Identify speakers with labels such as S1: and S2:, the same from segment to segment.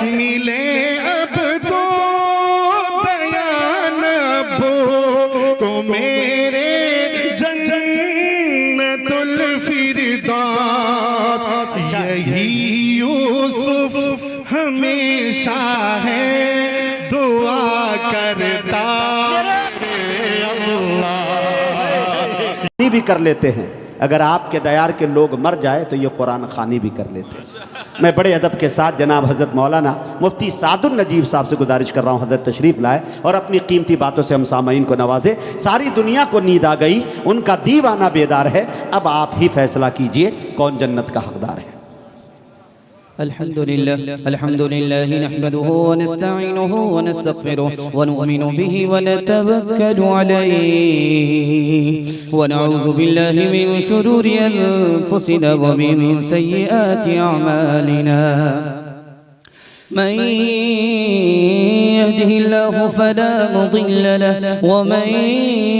S1: मिले अब तो दयान अब्बू को मेरे जन्नतुल फिरदौस। यही यूसुफ हमेशा है दुआ करता
S2: भी कर लेते हैं। अगर आपके दयार के लोग मर जाए तो ये कुरान खानी भी कर लेते हैं। मैं बड़े अदब के साथ जनाब हज़रत मौलाना मुफ्ती सादुल नजीब साहब से गुजारिश कर रहा हूँ, हज़रत तशरीफ़ लाए और अपनी कीमती बातों से हम सामाईन को नवाजे। सारी दुनिया को नींद आ गई, उनका दीवाना बेदार है। अब आप ही फैसला कीजिए कौन जन्नत का हकदार है।
S3: अल्हम्दुलिल्लाह नहमदुहु व नस्तईनुहु व नस्तगफिरुहु व नु'मिनु बिही व नतवक्कलु अलैहि व नऊज़ु बिल्लाहि मिन शुरूरि अनफुसिना व मिन सय्यिआति अअमालिना। मन यहदिहिल्लाहु फला मुदिल्ल लहु व मन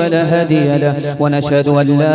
S3: फला हादिय लहु व नशहदु अन ला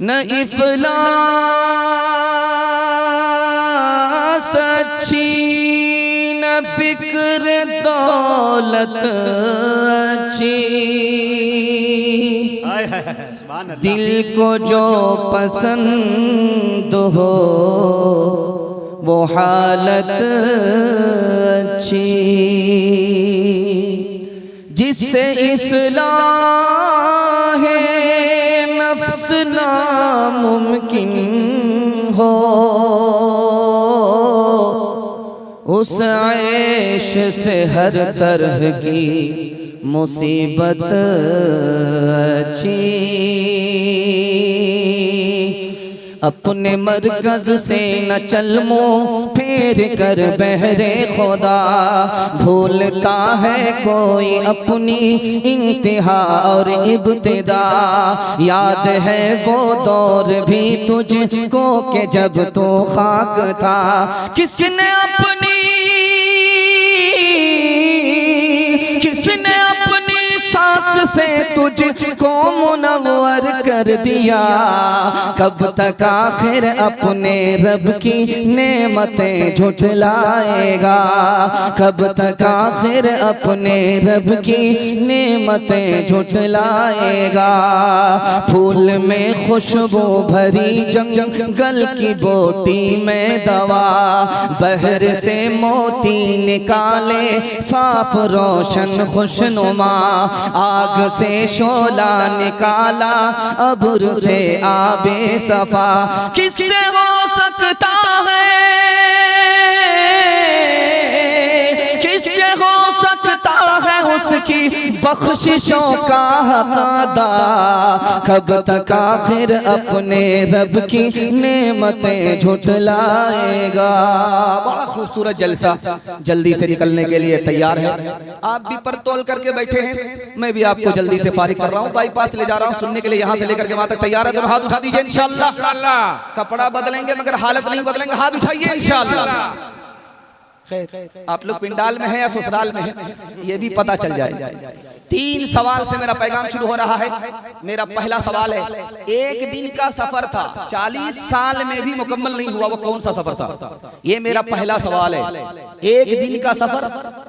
S3: न इफलास अच्छी न फिक्र दौलत अच्छी, दिल को जो पसंद हो वो हालत अच्छी, जिससे इस्लाह नफ्स नामुमकिन हो, उस ऐश से हर तरह की मुसीबत अच्छी। अपने मरकज से न चल मुँह फेर कर बहरे खुदा, भूलता है कोई अपनी इंतहा और इब्तिदा। याद है वो दौर भी तुझको के जब तो खाक था, किसने अपनी सांस से तुझको मुनव्वर कर दिया। कब तक आखिर अपने रब की नेमतें झुठलाएगा, कब तक आखिर अपने रब की नेमतें झुठलाएगा। फूल में खुशबू भरी जंगल की बोटी में दवा, बहर से मोती निकाले साफ रोशन खुशनुमा। आग से शोला निकाला अब्र से आबे सफा, किससे हो सकता है, किससे हो सकता है उसकी बख्शिशों का हक अदा। कब तक आखिर अपने रब की नेमतें झुठलाएगा। बड़ा खूबसूरत जलसा जल्दी से निकलने के लिए तैयार है। आप भी पर तोल करके बैठे हैं, मैं भी आपको जल्दी से फारिग कर रहा हूँ, बाईपास ले जा रहा हूँ सुनने के लिए। यहाँ से लेकर के वहां तक तैयार है तो हाथ उठा दीजिए इंशाअल्लाह। कपड़ा बदलेंगे मगर हालत नहीं बदलेंगे, हाथ उठाइए इंशाअल्लाह। आप लोग पिंडाल में हैं या ससुराल में हैं ये भी पता चल जाए। 3 सवाल से मेरा पैगाम शुरू हो रहा है। मेरा पहला सवाल है, एक दिन का सफर था, 40 साल में भी मुकम्मल नहीं हुआ, वो कौन सा सफर था? ये मेरा पहला सवाल है। एक दिन का सफर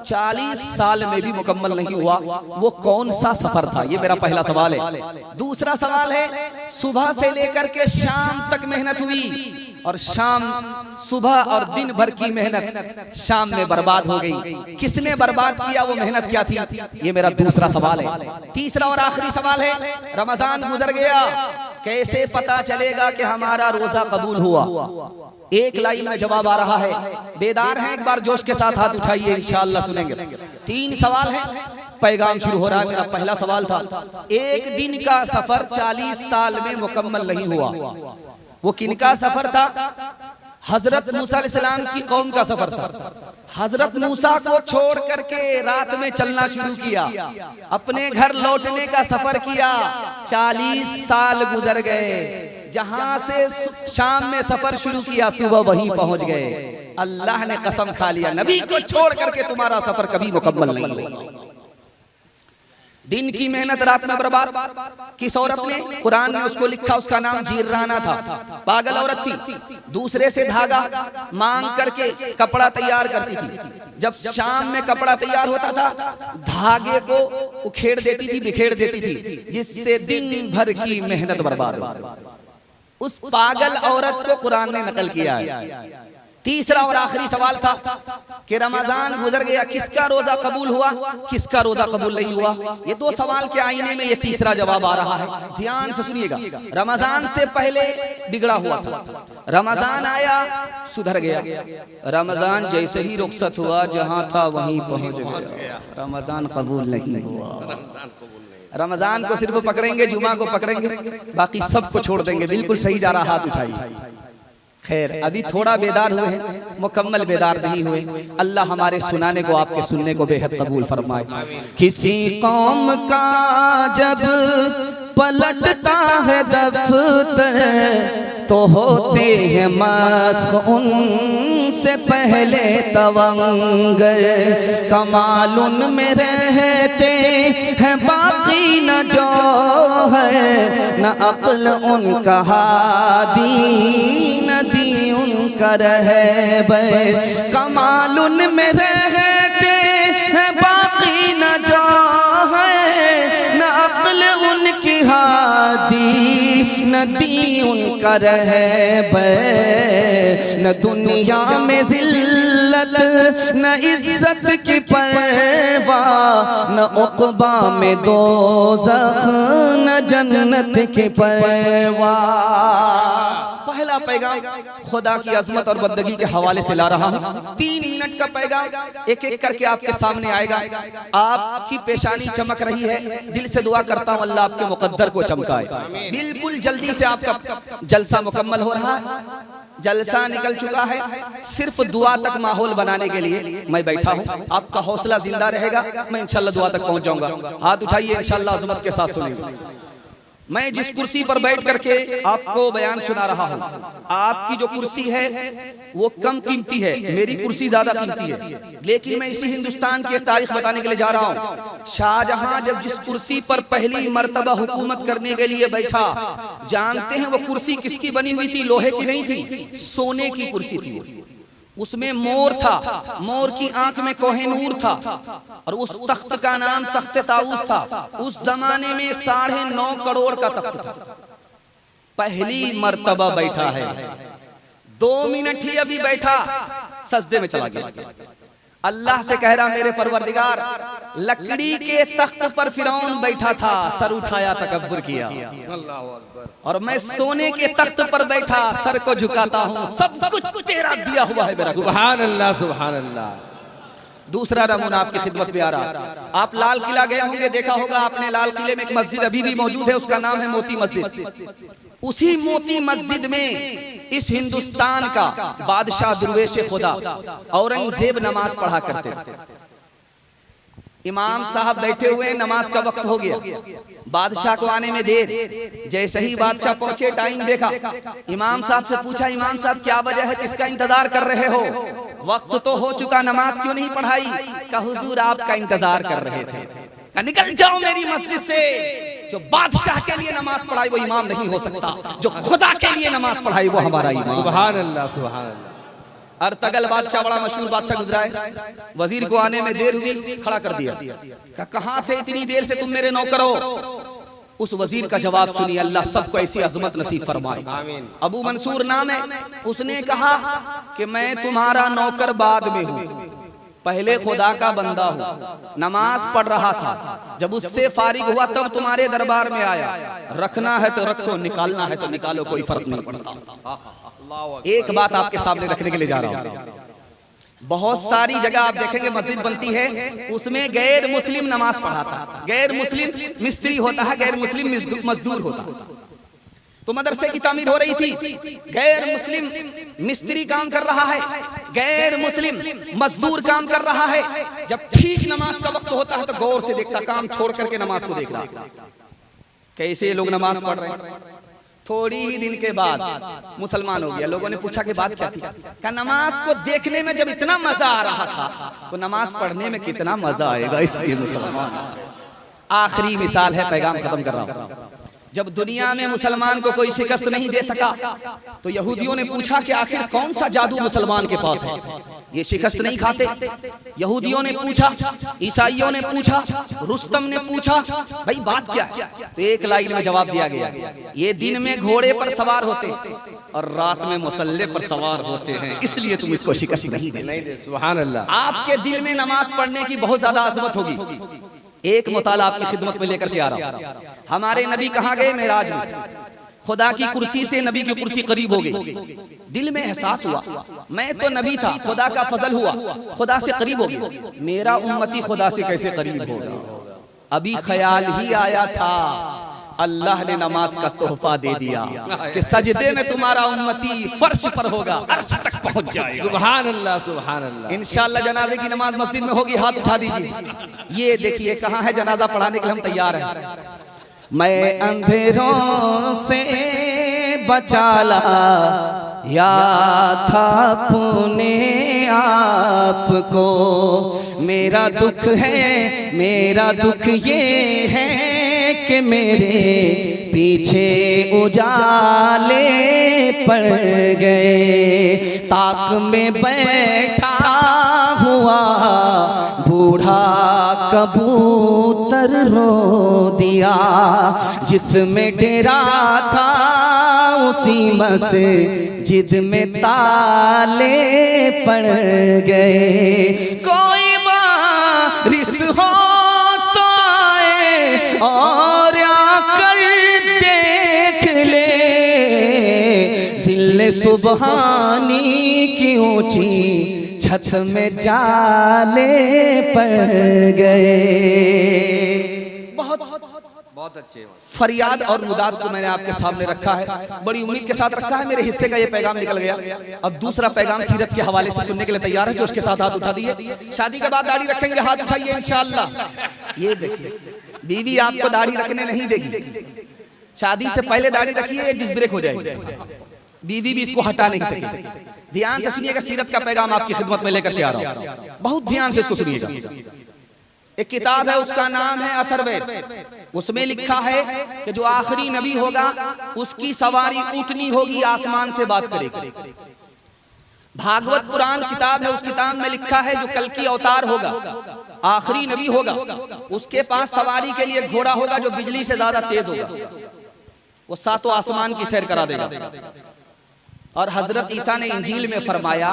S3: 40 साल में भी मुकम्मल नहीं हुआ, वो कौन सा सफर था? ये मेरा पहला सवाल है। दूसरा सवाल है, सुबह से लेकर के शाम तक मेहनत हुई और शाम सुबह और दिन भर की मेहनत शाम में बर्बाद हो गई, किसने बर्बाद किया? वो मेहनत क्या थी? ये मेरा दूसरा सवाल है। तीसरा और आखिरी सवाल है, रमजान गुजर गया, कैसे पता चलेगा कि हमारा रोजा कबूल हुआ? एक लाइन में जवाब आ रहा है। बेदार हैं? एक बार जोश के साथ हाथ उठाइए, इंशाअल्लाह सुनेंगे। 3 सवाल है, पैगाम शुरू हो रहा है। मेरा पहला सवाल था, एक दिन का सफर 40 साल में मुकम्मल नहीं हुआ, वो किनका सफर था? हजरत मूसा अलैहिस्सलाम की कौम का सफर था। हजरत मूसा को छोड़ करके रात में चलना शुरू किया, अपने घर लौटने का सफर किया, 40 साल गुजर गए। जहां से शाम में सफर शुरू किया, सुबह वहीं पहुंच गए। अल्लाह ने कसम खा लिया, नबी को छोड़ करके तुम्हारा सफर कभी मुकम्मल नहीं होगा। दिन की मेहनत रात में बर्बाद। किस औरत ने? कुरान ने उसको लिखा, उसका नाम जीराना था, पागल औरत थी। दूसरे से धागा मांग करके कपड़ा तैयार करती थी। जब शाम में कपड़ा तैयार होता था, धागे को उखेड़ देती थी, बिखेर देती थी, जिससे दिन भर की मेहनत बर्बाद हो। उस पागल औरत को कुरान ने नकल किया है। तीसरा और आखिरी सवाल था कि रमजान गुजर गया, किसका रोजा कबूल हुआ, किसका रोजा कबूल नहीं हुआ? ये 2 सवाल के आईने में ये तीसरा जवाब आ रहा है। ध्यान से सुनिएगा। रमजान से पहले बिगड़ा हुआ था, रमजान आया सुधर गया, रमजान जैसे ही रुखसत हुआ जहां था वहीं पहुंच गया, रमजान कबूल नहीं हुआ। रमजान को सिर्फ पकड़ेंगे, जुमा को पकड़ेंगे, बाकी सबको छोड़ देंगे। बिल्कुल सही जा रहा, हाथ उठाइए। खैर, अभी थोड़ा बेदार हुए हैं, मुकम्मल बेदार नहीं हुए। अल्लाह हमारे सुनाने को, आपके सुनने को बेहद कबूल फरमाए। किसी कौम का जब पलटता है दफ्तर, तो होते हैं मस्ख उनसे पहले तवंगर। कमाल उनमें रहते हैं, बाकी न जो है, न अक्ल उनका हादी, न दी उनका रहबर। कमाल उनमें रहते हैं, बाकी न जो है, न अक्ल उनकी हादी, न दी उनका रहबर। न दुनिया में जिल्लत, न इज्जत की परवाह, न उक़बा में दोज़ख, न जन्नत की परवाह। पहला पैगाम खुदा की अजमत और बंदगी के हवाले से ला रहा हूँ। 3 मिनट का पैगाम एक एक करके आपके सामने आएगा। आपकी पेशानी चमक रही है, दिल से दुआ करता हूँ अल्लाह आपके मुकद्दर को चमकाए। बिल्कुल जल्दी से आपका जलसा मुकम्मल हो रहा है, जलसा निकल चुका है। सिर्फ दुआ तक माहौल बनाने के लिए मैं बैठा हूँ। आपका हौसला जिंदा रहेगा, मैं इंशाल्लाह दुआ तक पहुंच जाऊंगा। हाथ उठाइए, इंशाल्लाह अजमत के साथ सुनेंगे। मैं जिस कुर्सी पर बैठ करके आपको बयान सुना रहा हूँ, आपकी जो कुर्सी है वो कम कीमती है, मेरी कुर्सी ज्यादा कीमती है। लेकिन मैं इसी हिंदुस्तान की एक तारीख बताने के लिए जा रहा हूँ। शाहजहां जब जिस कुर्सी पर पहली मर्तबा हुकूमत करने के लिए बैठा, जानते हैं वो कुर्सी किसकी बनी हुई थी? लोहे की नहीं थी, सोने की कुर्सी थी। उसमें मोर था, मोर की आंख में कोहिनूर था, और उस तख्त का नाम तख्त ताऊस था। उस जमाने में 9.5 करोड़ का तख्त था। पहली मर्तबा बैठा है, 2 मिनट ही अभी बैठा, सजदे में चला गया। अल्लाह से कह रहा, मेरे परवरदिगार, लकड़ी के तख्त पर फिरौन बैठा था, सर उठाया तकब्बुर किया, और मैं सोने के तख्त पर बैठा, सर को झुकाता हूँ, सब कुछ तेरा दिया हुआ है मेरा।
S1: सुभान अल्लाह, सुभान अल्लाह।
S3: दूसरा नमूना आपकी खिदमत में आ रहा। आप लाल किला गए होंगे, देखा होगा आपने, लाल किले में एक मस्जिद अभी भी मौजूद है, उसका नाम है मोती मस्जिद। उसी मोती मस्जिद में इस हिंदुस्तान का बादशाह दुर्वेश खुदा औरंगजेब नमाज पढ़ा करते थे। इमाम साहब बैठे हुए, नमाज का वक्त हो गया, बादशाह को आने में देर। जैसे ही बादशाह पहुंचे, टाइम देखा, इमाम साहब से पूछा, इमाम साहब क्या वजह है, किसका इंतजार कर रहे हो? वक्त तो हो चुका, नमाज क्यों नहीं पढ़ाई? कहा हुजूर आपका इंतजार कर रहे थे। निकल जाओ मेरी मस्जिद से। जो बादशाह के लिए नमाज पढ़ाई वो इमाम नहीं हो सकता, जो खुदा के लिए नमाज पढ़ाई वो हमारा इमाम।
S4: सुभान अल्लाह, सुभान अल्लाह।
S3: अर्तगल बादशाह बड़ा मशहूर बादशाह गुजरा है। वजीर को आने में देर हुई, खड़ा कर दिया। कहाँ थे इतनी देर से तुम मेरे नौकर हो? उस वजीर का जवाब सुनिए, अल्लाह सबको ऐसी अजमत नसीब फरमाए। अबू मंसूर नाम है, उसने कहा कि मैं तुम्हारा नौकर बाद में हूँ, पहले खुदा का बंदा हूँ। नमाज पढ़ रहा था, जब उससे फारिग हुआ तब तुम्हारे दरबार में आया। रखना है तो रखो, निकालना है तो निकालो, कोई फर्क नहीं पड़ता। एक बात आपके सामने रखने के लिए जा रहा हूँ। बहुत सारी जगह आप देखेंगे मस्जिद बनती है, उसमें गैर मुस्लिम नमाज पढ़ाता है, गैर मुस्लिम मिस्त्री होता है, गैर मुस्लिम मजदूर होता है। तो मदरसे की तामीर हो रही थी, गैर मुस्लिम मिस्त्री काम कर रहा है, गैर मुस्लिम मजदूर काम कर रहा है। जब ठीक नमाज का वक्त होता है तो गौर से देखता, काम छोड़ करके नमाज को देख रहा, कैसे ये लोग नमाज पढ़ रहे हैं। थोड़ी ही दिन के बाद मुसलमान हो गया। लोगों ने पूछा कि बात क्या थी? क्या नमाज को देखने में जब इतना मजा आ रहा था तो नमाज पढ़ने में कितना मजा आएगा, इसलिए मुसलमान। आखिरी मिसाल है, पैगाम खत्म कर रहा हूं। जब दुनिया में मुसलमान को कोई शिकस्त नहीं दे सका तो यहूदियों ने पूछा कि आखिर कौन सा जादू मुसलमान के पास है, ये शिकस्त नहीं खाते। यहूदियों ने पूछा, ईसाइयों ने पूछा, रुस्तम ने पूछा, भाई बात क्या है? तो एक लाइन में जवाब दिया गया, ये दिन में घोड़े पर सवार होते और रात में मुसल्ले पर सवार होते हैं, इसलिए तुम इसको शिकस्त नहीं दे।
S4: सुभान अल्लाह।
S3: आपके दिल में नमाज पढ़ने की बहुत ज्यादा अजमत होगी। एक मुताला आपकी खिदमत में लेकर के आ रहा हूं। हमारे नबी कहाँ गए? मेराज में। खुदा की कुर्सी से नबी की कुर्सी करीब हो गई। दिल में एहसास हुआ, मैं तो नबी था, खुदा का फजल हुआ, खुदा से करीब हो गया, मेरा उम्मती खुदा से कैसे करीब होगा? अभी ख्याल ही आया था, अल्लाह ने नमाज का तोहफा दे दिया कि सजदे में तुम्हारा उम्मती फर्श पर होगा, अर्श तक पहुंच जाएगा।
S4: सुभान अल्लाह, सुभान अल्लाह।
S3: इंशाअल्लाह जनाजे की नमाज मस्जिद में होगी, हाथ उठा दीजिए। ये देखिए कहाँ है जनाजा पढ़ाने के लिए, हम तैयार हैं। मैं अंधेरों से बचाला या था अपने आपको, मेरा दुख ये है कि मेरे पीछे उजाले पड़ गए। ताक में बैठा हुआ बूढ़ा कबूतर रो दिया, जिसमें डेरा था उसी मस्जिद में ताले पड़ गए। कोई बारिश हो तो आए और आकर देख ले, जिल्ले सुबहानी की ऊंची छत में जाले पड़ गए। बहुत अच्छे फरियाद और मुदाद को मैंने आपके सामने रखा है, बड़ी उम्मीद के साथ रखा है। मेरे हिस्से का ये पैगाम निकल गया। अब दूसरा पैगाम सीरत के हवाले से सुनने के लिए तैयार है? जो उसके साथ हाथ उठा दिए। शादी के बाद दाढ़ी रखेंगे, हाथ उठाइए इंशाअल्लाह। ये देखिए, बीवी आपको दाढ़ी रखने नहीं देगी, शादी से पहले दाढ़ी रखिए, डिस्क ब्रेक हो जाएगी, बीवी भी इसको हटा नहीं सकेगी। ध्यान से सुनिएगा, सीरत का पैगाम आपकी खिदमत में लेकर के आ रहा हूं, बहुत ध्यान से इसको सुनिएगा। एक किताब है, उसका नाम है अथर्ववेद। उसमें लिखा है कि जो आखिरी नबी होगा उसकी सवारी ऊँटनी होगी, आसमान से बात करेगी। भागवत पुराण किताब है, उस किताब में लिखा है जो कल की अवतार होगा, आखिरी नबी होगा, उसके पास सवारी के लिए घोड़ा होगा जो बिजली से ज्यादा तेज होगा, वो सातों आसमान की सैर करा देगा। और हजरत ईसा ने इंजील में फरमाया,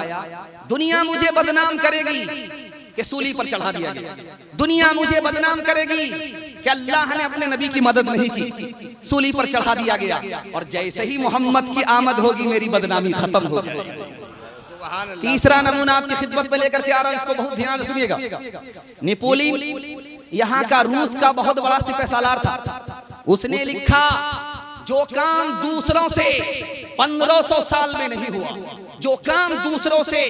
S3: दुनिया मुझे बदनाम करेगी कि सूली पर चढ़ा दिया गया, दुनिया मुझे बदनाम करेगी कि अल्लाह ने अपने नबी की मदद नहीं की, सूली पर चढ़ा दिया गया, और जैसे ही मोहम्मद की आमद होगी मेरी बदनामी खत्म हो जाएगी। तीसरा नमूना आपकी खिदमत में लेकर के आ रहा हूं, इसको बहुत ध्यान से सुनिएगा। नेपोलियन यहाँ का रूस का बहुत बड़ा सिपहसालार था। उसने लिखा, जो काम दूसरों से 1500 साल में नहीं हुआ, जो काम दूसरों से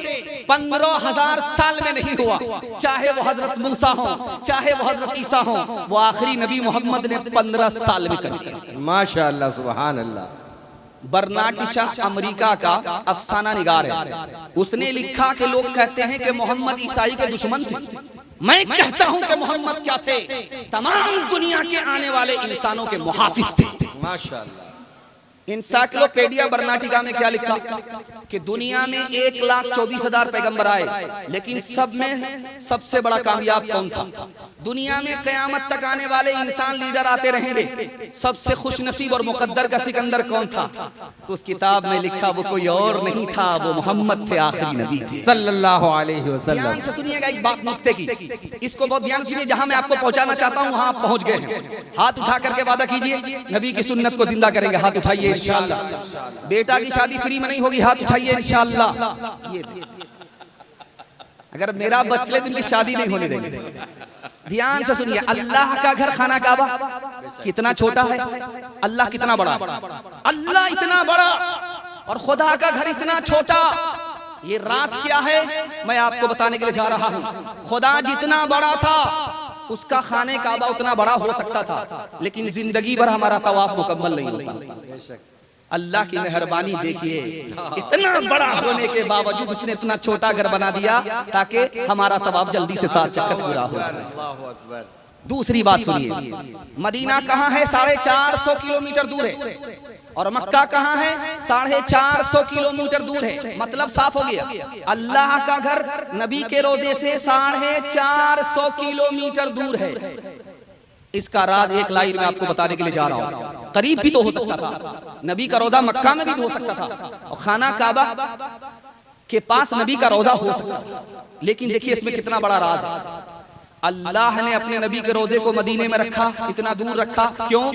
S3: 15,000 साल में नहीं हुआ, चाहे वो हजरत मूसा हो, चाहे वो हजरत ईसा हो, वो आखिरी नबी मोहम्मद ने 15 साल में कर दिया।
S4: माशाअल्लाह, सुभान अल्लाह।
S3: बर्नार्ड शॉ अमेरिका का अफसाना निगार है। उसने लिखा कि लोग कहते हैं कि मोहम्मद ईसाई के दुश्मन थे। मैं कहता हूं कि मोहम्मद क्या थे? तमाम दुनिया के आने वाले इंसानों के मुहाफिज थे।
S4: माशाअल्लाह।
S3: इंसाइक्लोपीडिया बर्नाटिका में क्या लिखा कि दुनिया में 1,24,000 पैगंबर आए, लेकिन सब में सबसे बड़ा कामयाब कौन था? दुनिया में कयामत तक आने वाले इंसान लीडर आते रहेंगे, सबसे खुश नसीब और मुकद्दर का सिकंदर कौन था? तो उस किताब में लिखा वो कोई और नहीं था, वो मोहम्मद थे, आखिरी नबी थे
S4: सल्लल्लाहु अलैहि वसल्लम।
S3: ध्यान से सुनिएगा एक बात नुक्ते की, इसको बहुत ध्यान सुनिए। जहां मैं आपको पहुंचाना चाहता हूं वहां आप पहुंच गए हैं। हाथ उठा करके वादा कीजिए नबी की सुन्नत को जिंदा करेंगे। हाथ उठाइए इंशाअल्लाह। बेटा की शादी फ्री में नहीं होगी, हाथ उठाइए इंशाअल्लाह। ये अगर मेरा बच्चे तो इनकी शादी नहीं होने देंगे। ध्यान से सुनिए, अल्लाह का घर खाना काबा कितना छोटा है, अल्लाह कितना बड़ा। अल्लाह इतना बड़ा और खुदा का घर इतना छोटा। ये राज क्या है मैं आपको बताने के लिए जा रहा हूँ। खुदा जितना बड़ा था उसका खाने काबा उतना बड़ा हो सकता था, लेकिन जिंदगी भर हमारा तवाफ मुकम्मल नहीं होता। अल्लाह की मेहरबानी देखिए, इतना बड़ा होने के बावजूद उसने इतना छोटा घर बना दिया ताकि हमारा तवाफ जल्दी से 7 चक्कर पूरा हो जाए। दूसरी बात सुनिए, मदीना कहाँ है? 450 किलोमीटर दूर है, और मक्का कहाँ है? 450 किलोमीटर दूर है। मतलब साफ हो गया, अल्लाह का घर नबी के रोजे से 450 किलोमीटर दूर है। इसका राज एक लाइन में आपको बताने के लिए जा रहा हूं। करीब भी तो हो सकता था, नबी का रोजा मक्का में भी हो सकता था, और खाना काबा के पास नबी का रोजा हो सकता था। लेकिन देखिए इसमें कितना बड़ा राज है। अल्लाह ने अपने नबी के रोजे को मदीने में रखा, इतना दूर रखा। क्यों?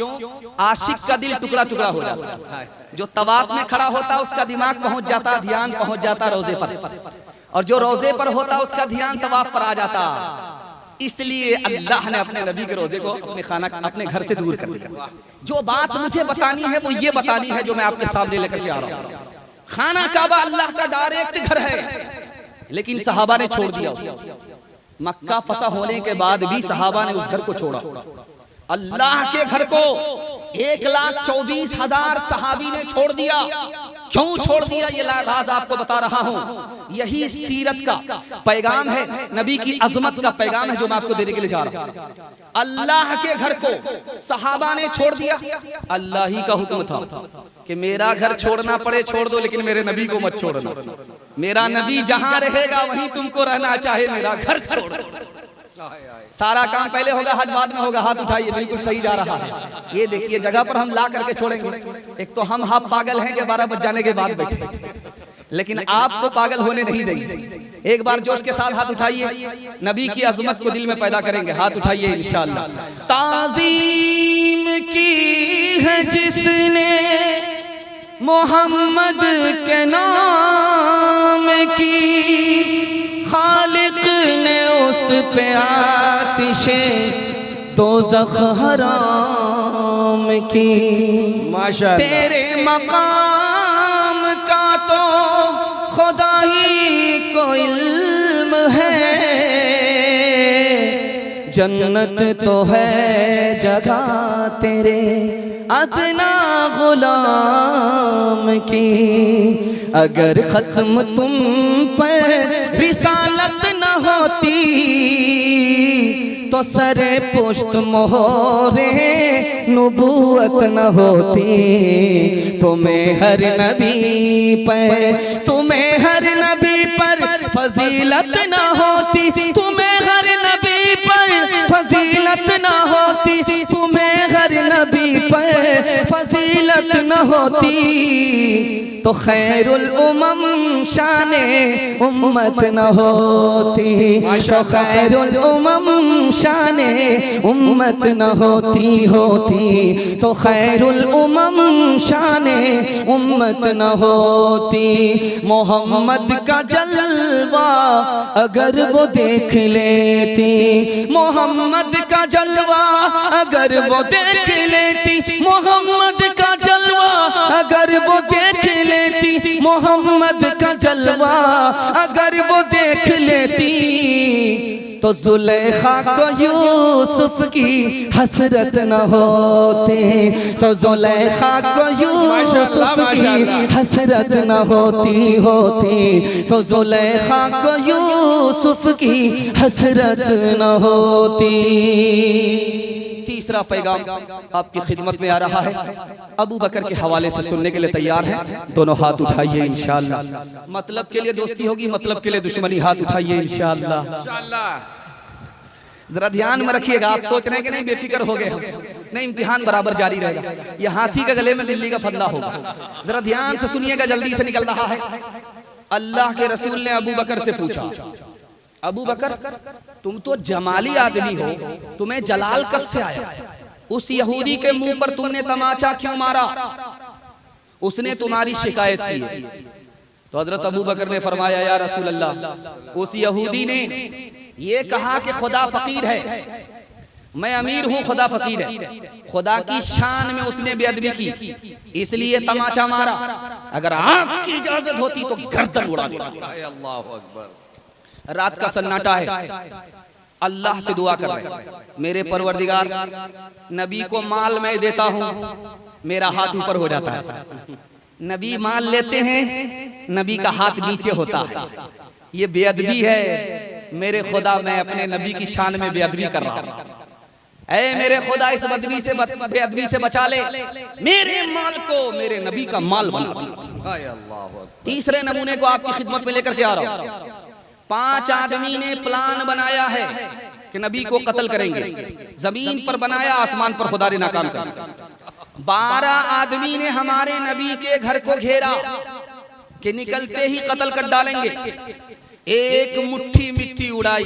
S3: आशिक का दिल टुकड़ा टुकड़ा हो जाता, जो तवाफ में खड़ा होता उसका दिमाग पहुंच जाता, ध्यान पहुंच जाता रोजे पर, और जो रोजे पर होता उसका ध्यान तवाफ पर आ जाता। इसलिए अल्लाह ने अपने नबी के रोजे को अपने घर से दूर कर दिया। जो बात मुझे बतानी है वो ये बतानी है जो मैं आपके सामने लेकर के आ रहा हूं। खाना काबा अल्लाह का डायरेक्ट घर है, लेकिन सहाबा ने छोड़ दिया उसको। मक्का फतह होने के बाद भी सहाबा ने उस घर को छोड़ा। अल्लाह के घर को 1,24,000 सहाबी ने छोड़ दिया। क्यों छोड़ दिया ये राज आपको बता रहा हूं। यही सीरत का पैगाम है, नबी की अजमत का पैगाम है जो मैं आपको देने के लिए जा रहा हूं। अल्लाह के घर को सहाबा ने छोड़ दिया। अल्लाह ही का हुक्म था कि मेरा घर छोड़ना पड़े छोड़ दो, लेकिन मेरे नबी को मत छोड़ना। मेरा नबी जहां रहेगा वहीं तुमको रहना, चाहे मेरा घर छोड़। सारा काम पहले होगा, हज बाद में होगा। हाथ उठाइए, बिल्कुल सही जा रहा है। ये देखिए जगह पर हम ला करके छोड़ेंगे। एक तो हम हाफ पागल हैं कि 12 बज जाने के बाद बैठे, लेकिन आपको पागल होने नहीं देंगे। एक बार जोश के साथ हाथ उठाइए, नबी की अजमत को दिल में पैदा करेंगे। हाथ उठाइए इंशाअल्लाह। ताज़ीम की है जिसने मोहम्मद के नाम की, खालिक ने उस पे आतिशे दोज़ख हराम की।
S4: माशाअल्लाह।
S3: तेरे मकाम का तो खुदा ही को इल्म है, जन्नत तो है जगह तेरे अदना गुलाम की। अगर खत्म तुम पर रिसालत न होती तो सरे पुश्त मोहरे नबूवत न होती। तुम्हें हर नबी पर फजीलत न होती, तुम्हें हर नबी पर फजीलत न होती, तुम्हें हर नबी पर फजीलत न होती, तो खैरुल उमम शाने उम्मत न होती। तो खैरुल उमम शाने उम्मत न होती, तो खैरुल उमम शाने उम्मत न होती। मोहम्मद का जलवा अगर वो देख लेती, मोहम्मद का जलवा अगर वो देख लेती, मोहम्मद का जलवा अगर वो देख लेती, देखती मोहम्मद का जलवा, अगर वो देख लेती तो जुलेखा को यूसुफ की हसरत न होती, तो जुलेखा को यूसुफ की हसरत न होती, तो जुलेखा को यूसुफ की हसरत न होती। तीसरा पैगाम आपकी खिदमत में आ रहा है, अबू बकर के हवाले से सुनने के लिए तैयार हैं? दोनों हाथ उठाइए इंशाअल्लाह। मतलब के लिए दोस्ती होगी, मतलब के लिए दुश्मनी, हाथ उठाइए इंशाअल्लाह। जरा ध्यान में रखिएगा, आप सोच रहे हैं कि नहीं बेफिक्र हो गए, नहीं, इम्तिहान बराबर जारी रहेगा। ये हाथी के गले में दिल्ली का फंदा होगा। जरा ध्यान से सुनिएगा, जल्दी से निकल रहा है। अल्लाह के रसूल ने अबू बकर से पूछा, अबू बकर तुम तो जमाली आदमी हो, तुम्हें जलाल कब से आया? उस यहूदी के मुंह पर तुमने तमाचा क्यों मारा? उसने तुम्हारी शिकायत की। तो हजरत अबू बकर ने फरमाया, या रसूल अल्लाह, उस यहूदी ने ये कहा कि खुदा फकीर है, मैं अमीर हूं, खुदा फकीर है। खुदा की शान में उसने बेअदबी की, इसलिए तमाचा मारा। अगर आपकी इजाजत होती तो गर्दन उड़ा देता।
S4: अल्लाह अकबर।
S3: रात का सन्नाटा है, अल्लाह से दुआ कर रहे हैं, मेरे परवरदिगार, नबी को माल मैं देता हूं, मेरा हाथ ऊपर हो जाता है। नबी माल लेते हैं, नबी का हाथ नीचे होता है। ये बेअदबी है मेरे खुदा, मैं अपने नबी की शान में बेअदबी कर रहा हूं। ऐ मेरे खुदा, इस बेअदबी से बचा ले, मेरे माल को मेरे नबी का माल बना। तीसरे नमूने को आपकी खिदमत में लेकर के आ रहा हूं। 5 आदमी ने प्लान बनाया है कि नबी को कत्ल करेंगे। जमीन पर बनाया, आसमान पर खुदा ने नाकाम कर दिया। 12 आदमी ने हमारे नबी के घर को घेरा कि निकलते ही कत्ल कर डालेंगे। एक मुट्ठी मिट्टी उड़ाई,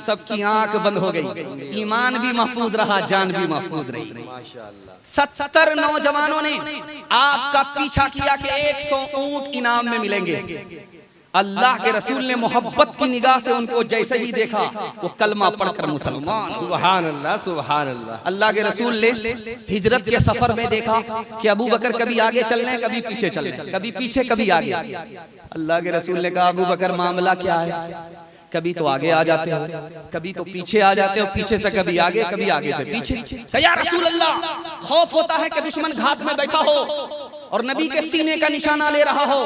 S3: सबकी आंख बंद हो गई। ईमान भी महफूज रहा, जान भी महफूज रही। 70 नौजवानों ने आपका पीछा किया कि 100 ऊंट इनाम में मिलेंगे। अल्लाह के रसूल ने मोहब्बत की निगाह से उनको जैसे ही देखा, वो कलमा पढ़कर मुसलमान।
S4: सुभान अल्लाह, सुभान अल्लाह।
S3: अल्लाह के रसूल ने हिजरत के सफर में देखा कि अबू बकर कभी आगे चल रहे हैं, कभी पीछे चल रहे हैं, कभी पीछे कभी आगे। अल्लाह के रसूल ने कहा, अबू बकर मामला क्या है? कभी तो आगे आ जाते हो, कभी तो पीछे आ जाते हो, पीछे से कभी आगे, कभी आगे से पीछे। या रसूल अल्लाह, खौफ होता है कि दुश्मन घात में बैठा हो और नबी के सीने का निशाना ले रहा हो,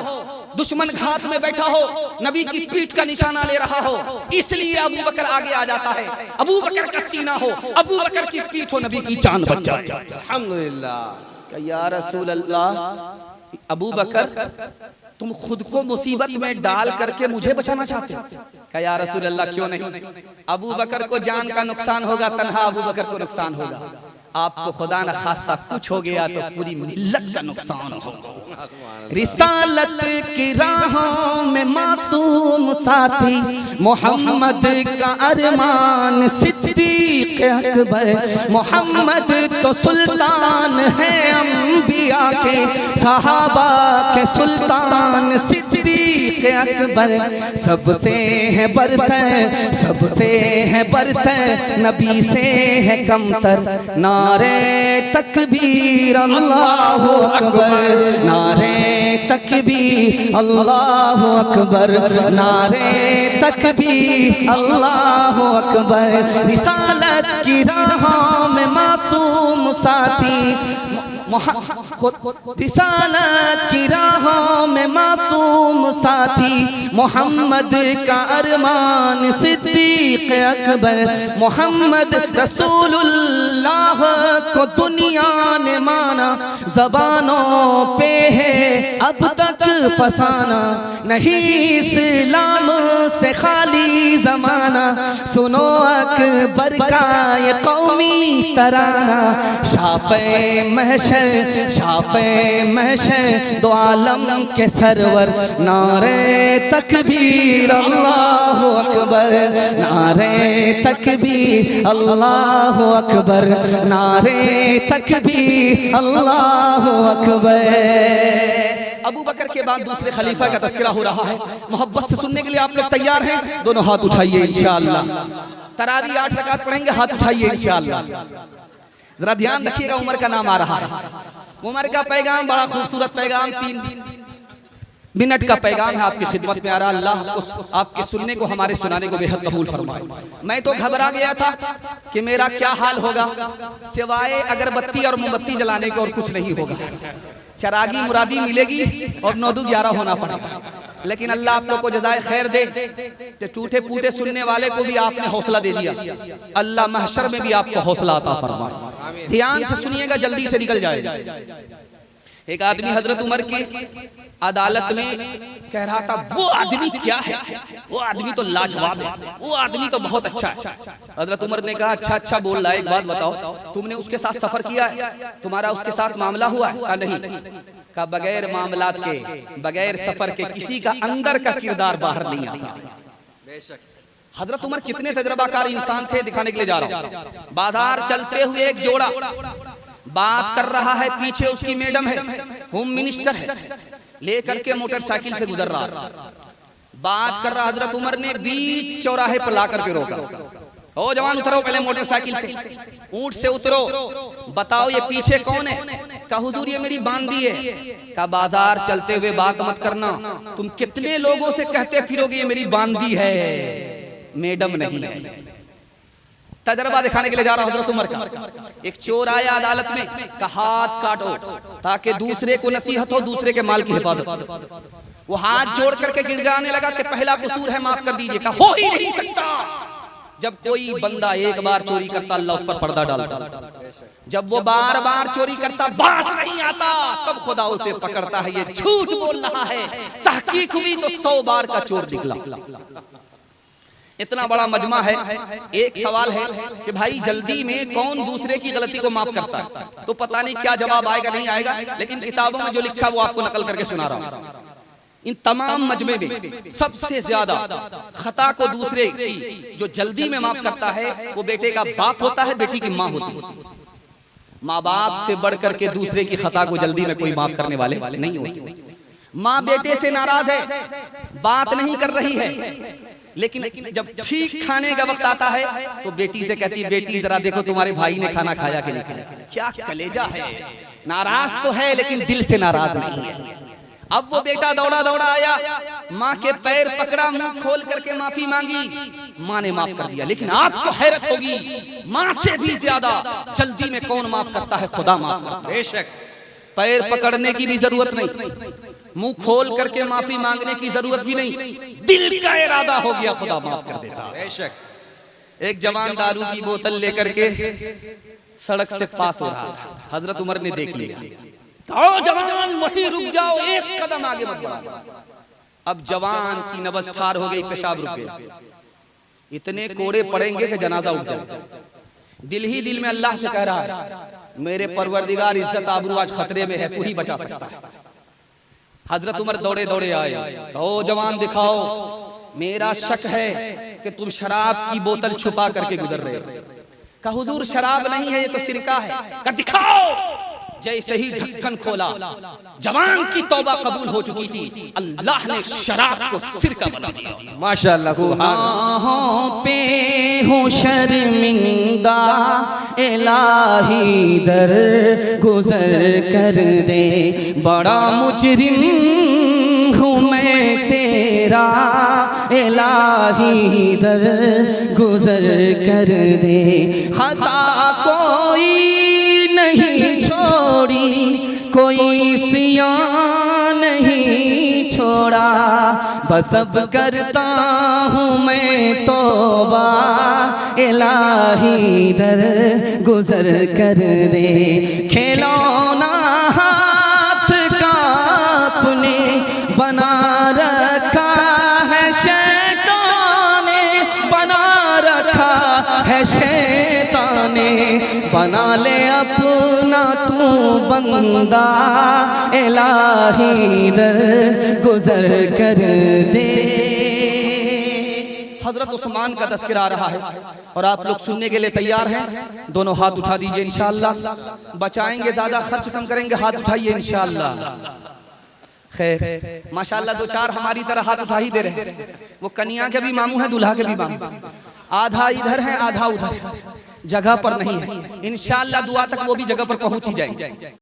S3: दुश्मन घात में बैठा हो, नबी की पीठ का निशाना ले रहा हो, इसलिए अबू बकर आगे आ जाता है। अबू बकर का सीना हो, अबू बकर की पीठ हो, नबी की जान बच जाए। अल्हम्दुलिल्लाह। या रसूल अल्लाह, अबू बकर तुम खुद को मुसीबत में डाल करके मुझे बचाना चाहते हो? कहा, या रसूल अल्लाह, क्यों नहीं? अबू बकर को जान का नुकसान होगा, तन्हा अबू बकर को नुकसान होगा। आपको खुदा न खास्ता कुछ हो गया तो पूरी मिल्लत का नुकसान होगा। रिसालत की राहों में मासूम साथी, मोहम्मद का अरमान सिद्दीक अकबर। मोहम्मद तो सुल्तान है अंबिया के, सहाबा के सुल्तान सिद्दीक अकबर। सबसे है बरतर, सबसे है बरतर, नबी से है कमतर। नारे तकबीर अल्लाहु अकबर, नारे तकबीर अल्लाहु अकबर, नारे तकबीर अल्लाहु अकबर। रिसालत की राहों में मासूम साथी, रिसालत की राहों में मासूम साथी, मोहम्मद का अरमान सिद्दीक अकबर। मोहम्मद रसूलुल्लाह को दुनिया ने माना, ज़बानों पे है अब तक फसाना, नहीं इस्लाम से खाली ज़माना। सुनो अकबर का ये कौमी तराना, शाफ़े महशर, शाफ़े महशर दो आलम के सरवर। नारे तकबीर अल्लाहु अकबर, नारे तकबीर अल्लाहु अकबर, नारे तकबीर अल्लाहु अकबर। अबू बकर के बाद दूसरे खलीफा का तज़किरा हो रहा है। मोहब्बत से सुनने के लिए आप लोग तैयार हैं? दोनों हाथ उठाइए इंशाअल्लाह। तरावी 8 रकात पढ़ेंगे, हाथ उठाइए इंशाअल्लाह। जरा ध्यान रखिएगा, उमर का नाम आ रहा है। उमर का पैगाम बड़ा खूबसूरत पैगाम। मिनट का पैगाम है आपकी खिदमत में आ रहा। अल्लाह आपके सुनने को हमारे सुनाने को बेहद कबूल फरमाए। मैं तो घबरा गया था कि मेरा क्या हाल होगा, सिवाय अगरबत्ती और मोमबत्ती जलाने को और कुछ नहीं होगा। चरागी मुरादी मिलेगी और 9-11 होना पड़ेगा। लेकिन अल्लाह आप लोग को जज़ाए खैर दे कि टूटे फूटे सुनने वाले को भी आपने हौसला दे दिया। अल्लाह महशर में भी आपको हौसला अता फरमाए। ध्यान से सुनिएगा, जल्दी से निकल जाएगा। एक आदमी हजरत उमर की अदालत में कह रहा था, वो आदमी क्या है, वो आदमी तो लाजवाब है, वो आदमी तो बहुत अच्छा है। हजरत उमर ने कहा, अच्छा बोल रहा है, एक बात बताओ, तुमने उसके साथ सफर किया है, तुम्हारा उसके साथ मामला हुआ है? कहा नहीं। का बगैर मामलात के, बगैर सफर के किसी का अंदर का किरदार बाहर नहीं आता। हजरत उमर कितने तजर्बाकार इंसान थे दिखाने के लिए जा रहा हूं। बाजार चलते हुए एक जोड़ा बात कर रहा है, पीछे उसकी मैडम है, होम मिनिस्टर है, लेकर के मोटरसाइकिल से गुजर रहा, बात कर रहा। हजरत उमर ने बीच चौराहे पर ला करके रोका, ओ जवान उतरो पहले मोटरसाइकिल से, ऊंट से उतरो, बताओ ये पीछे कौन है? कहा हुजूर ये मेरी बांदी है। कहा बाजार चलते हुए बात मत करना, तुम कितने लोगों से कहते फिरोगे ये मेरी बांदी है, मैडम नहीं है। तजर्बा दिखाने के लिए जा रहा हजरत उमर का। एक चोर आया अदालत में, का हाथ काटो ताकि दूसरे को नसीहत हो, दूसरे के माल की हिफाजत। वो हाथ जोड़ करके गिड़गिड़ाने लगा कि पहला कसूर है, माफ कर दीजिए। कहा हो ही नहीं सकता। जब कोई बंदा एक बार चोरी करता, अल्लाह उस पर पर्दा डालता। जब वो बार बार चोरी करता, बास नहीं आता, तब खुदा उसे पकड़ता है, ये झूठ बोल रहा है। तहकीक हुई तो 100 बार का चोर निकला। इतना बड़ा मजमा है। एक सवाल है कि भाई जल्दी में कौन दूसरे की गलती को माफ करता है? तो पता नहीं क्या जवाब आएगा नहीं आएगा, लेकिन किताबों में जो लिखा वो आपको नकल करके सुना रहा हूं। इन तमाम मजमे में सबसे ज्यादा खता को दूसरे की जो जल्दी में माफ करता है वो बेटे का बाप होता है, बेटी की माँ होती है। माँ बाप से बढ़ करके दूसरे की खता को जल्दी में कोई माफ करने वाले नहीं होते। माँ बेटे से नाराज है, बात नहीं कर रही है, लेकिन जब ठीक खाने का वक्त आता है तो बेटी से कहती है, बेटी जरा देखो तुम्हारे भाई ने खाना खाया कि नहीं। क्या कलेजा है, नाराज तो है लेकिन दिल से नाराज नहीं है। अब वो बेटा दौड़ा दौड़ा आया, माँ के पैर पकड़ा, मुंह खोल करके माफी मांगी, माँ ने माफ कर दिया। लेकिन आपको हैरत होगी, माँ से भी ज्यादा जल्दी में कौन माफ करता है? खुदा माफ करता है। बेशक पैर पकड़ने की भी जरूरत नहीं, मुंह खोल करके माफी मांगने की जरूरत भी नहीं, दिल का इरादा हो गया, खुदा माफ कर देता। बेशक एक जवान दारू की बोतल लेकर के सड़क से पास हो रहा था, हजरत उमर ने देख लिया। आओ जवान वहीं रुक जाओ, एक कदम आगे मत बढ़ो। अब जवान की नब्ज ठार हो गई, पेशाब रुक गया। इतने कोड़े पड़ेंगे कि जनाजा उठ जाए। दिल ही दिल में अल्लाह से कह रहा है, मेरे परवरदिगार इज्जत आबरू आज खतरे में है, तू ही बचा सकता है। हजरत उमर दौड़े दौड़े आए, ओ जवान दिखाओ, मेरा शक है कि तुम शराब की बोतल छुपा करके गुजर रहे हो। कहा हुजूर शराब नहीं है, ये तो सिरका है। कहा दिखाओ। जैसे ही ढक्कन खोला, जवान की तौबा कबूल हो चुकी थी, अल्लाह ने शराब को सिरका बना दिया। माशाअल्लाह। गुनाहों पे हूँ शर्मिंदा, इलाही दर गुजर कर दे, बड़ा मुजरिम हूँ मैं तेरा, इलाही दर गुजर कर दे। खता कोई नहीं छोड़ी, कोई सियान नहीं छोड़ा, बस अब करता हूँ मैं तौबा, इलाही दर गुजर कर दे। खिलौना हाथ का अपने बना रखा है शैतान ने, बना रखा है शैतान ने, बना ले अपना तू बंदा, इलाही दर गुजर कर दे। हजरत उस्मान का तज़किरा आ रहा है और आप लोग सुनने के लिए तैयार हैं? दोनों हाथ उठा दीजिए इंशाअल्लाह। बचाएंगे, ज्यादा खर्च कम करेंगे, हाथ उठाइए इंशाअल्लाह। खैर माशाअल्लाह 2-4 हमारी तरह हाथ उठा ही दे रहे हैं। वो कन्या के भी मामू है, दूल्हा के भी मामू, आधा इधर है आधा उधर, जगह पर नहीं है। इंशाअल्लाह दुआ तक वो भी जगह पर पहुंच ही जाएंगे।